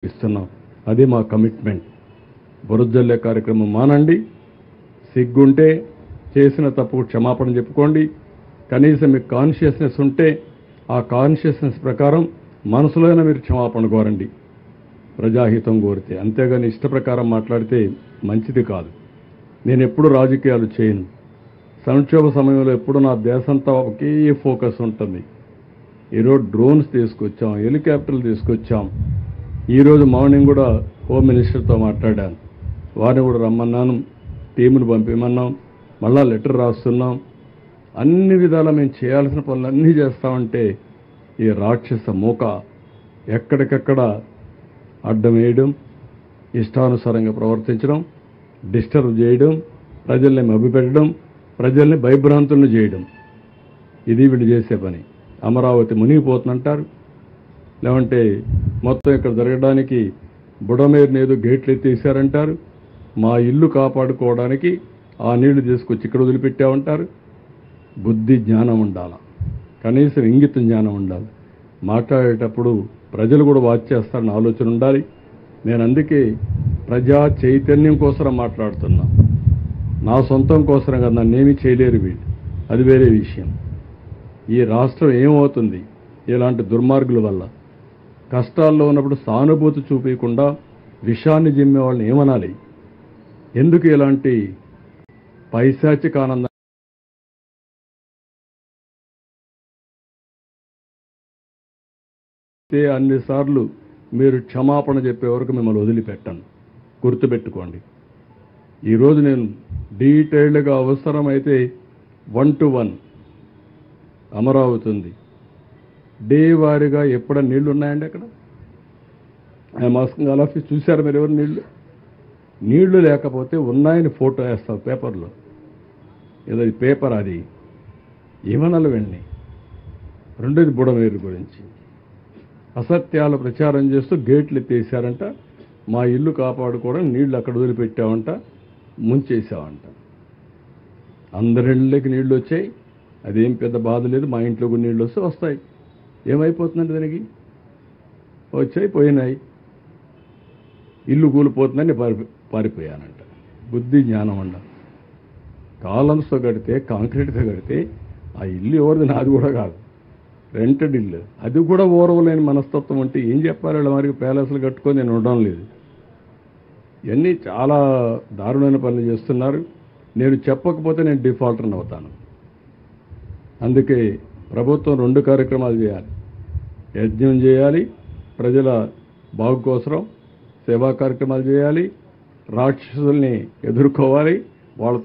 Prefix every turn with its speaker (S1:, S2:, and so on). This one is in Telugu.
S1: ఇస్తున్నాం. అది మా కమిట్మెంట్. బురదజల్లే కార్యక్రమం మానండి. సిగ్గుంటే చేసిన తప్పుకు క్షమాపణ చెప్పుకోండి. కనీసం మీకు కాన్షియస్నెస్ ఉంటే ఆ కాన్షియస్నెస్ ప్రకారం మనసులోనే మీరు క్షమాపణ కోరండి, ప్రజాహితం కోరితే. అంతేగాని ఇష్ట ప్రకారం మాట్లాడితే మంచిది కాదు. నేను ఎప్పుడు రాజకీయాలు చేయను. సంక్షోభ సమయంలో ఎప్పుడు నా దేశంతా ఒకే ఫోకస్ ఉంటుంది. ఈరోజు డ్రోన్స్ తీసుకొచ్చాం, హెలికాప్టర్లు తీసుకొచ్చాం. ఈరోజు మార్నింగ్ కూడా హోమ్ మినిస్టర్తో మాట్లాడాను. వారిని కూడా రమ్మన్నాను, టీమును పంపిమన్నాం, మళ్ళా లెటర్ రాస్తున్నాం. అన్ని విధాలా మేము చేయాల్సిన పనులన్నీ చేస్తామంటే ఈ రాక్షస మూక ఎక్కడికక్కడ అడ్డం వేయడం, ఇష్టానుసారంగా ప్రవర్తించడం, డిస్టర్బ్ చేయడం, ప్రజల్ని మభ్యపెట్టడం, ప్రజల్ని భయభ్రాంతులను చేయడం, ఇది వీళ్ళు చేసే పని. అమరావతి మునిగిపోతుందంటారు, లేదంటే మొత్తం ఇక్కడ జరగడానికి బుడమేరుని ఏదో గేట్లు ఎత్తేసారంటారు. మా ఇల్లు కాపాడుకోవడానికి ఆ నీళ్లు తీసుకొచ్చి ఇక్కడ వదిలిపెట్టామంటారు. బుద్ధి జ్ఞానం ఉండాలి, కనీసం ఇంగిత జ్ఞానం ఉండాలి. మాట్లాడేటప్పుడు ప్రజలు కూడా వాచ్ చేస్తారని ఆలోచన ఉండాలి. నేను అందుకే ప్రజా చైతన్యం కోసం మాట్లాడుతున్నా. నా సొంతం కోసం కదా, నన్నేమీ చేయలేరు వీళ్ళు, అది వేరే విషయం. ఈ రాష్ట్రం ఏమవుతుంది ఇలాంటి దుర్మార్గుల వల్ల? కష్టాల్లో ఉన్నప్పుడు సానుభూతి చూపించకుండా విషాన్ని జిమ్మే వాళ్ళని ఏమనాలి? ఎందుకు ఇలాంటి పైశాచిక ఆనందం? అన్నిసార్లు మీరు క్షమాపణ చెప్పే వరకు మిమ్మల్ని వదిలిపెట్టాను, గుర్తుపెట్టుకోండి. ఈరోజు నేను డీటెయిల్డ్గా అవసరమైతే 1 to 1 అమరావతి ఉంది. డే వారీగా ఎప్పుడ నీళ్లు ఉన్నాయండి అక్కడ? మాస్కింగ్ ఆఫీస్ చూశారు మీరు ఎవరు? నీళ్లు లేకపోతే ఉన్నాయని ఫోటో వేస్తావు పేపర్లో. ఏదో పేపర్ అది ఏమనాలి వెళ్ళి. రెండోది బుడమేరు గురించి అసత్యాలు ప్రచారం చేస్తూ గేట్లు ఎత్తేసారంట. మా ఇల్లు కాపాడుకోవడం నీళ్లు అక్కడ వదిలిపెట్టామంట, ముంచేసామంట. అందరిళ్ళకి నీళ్లు వచ్చాయి, అదేం పెద్ద బాధ లేదు. మా ఇంట్లో కూడా నీళ్ళు వస్తే వస్తాయి, ఏమైపోతుందండి దానికి? వచ్చాయి, పోయినాయి. ఇల్లు కూలిపోతుందని పారిపోయానంట. బుద్ధి జ్ఞానం ఉండాలి. కాలమ్స్తో కడితే, కాంక్రీట్తో కడితే ఆ ఇల్లు ఎవరిది? నాది కూడా కాదు, రెంటెడ్ ఇల్లు. అది కూడా ఓర్వలేని మనస్తత్వం ఉంటే ఏం చెప్పాలి? వాళ్ళ మరి ప్యాలెస్లు కట్టుకొని నేను ఉండడం లేదు. ఇవన్నీ చాలా దారుణమైన పనులు చేస్తున్నారు. నేను చెప్పకపోతే నేను డిఫాల్టర్ని అవుతాను. అందుకే ప్రభుత్వం 2 కార్యక్రమాలు చేయాలి. యజ్ఞం చేయాలి, ప్రజల బాగు కోసం సేవా కార్యక్రమాలు చేయాలి, రాక్షసుల్ని ఎదుర్కోవాలి, వాళ్ళ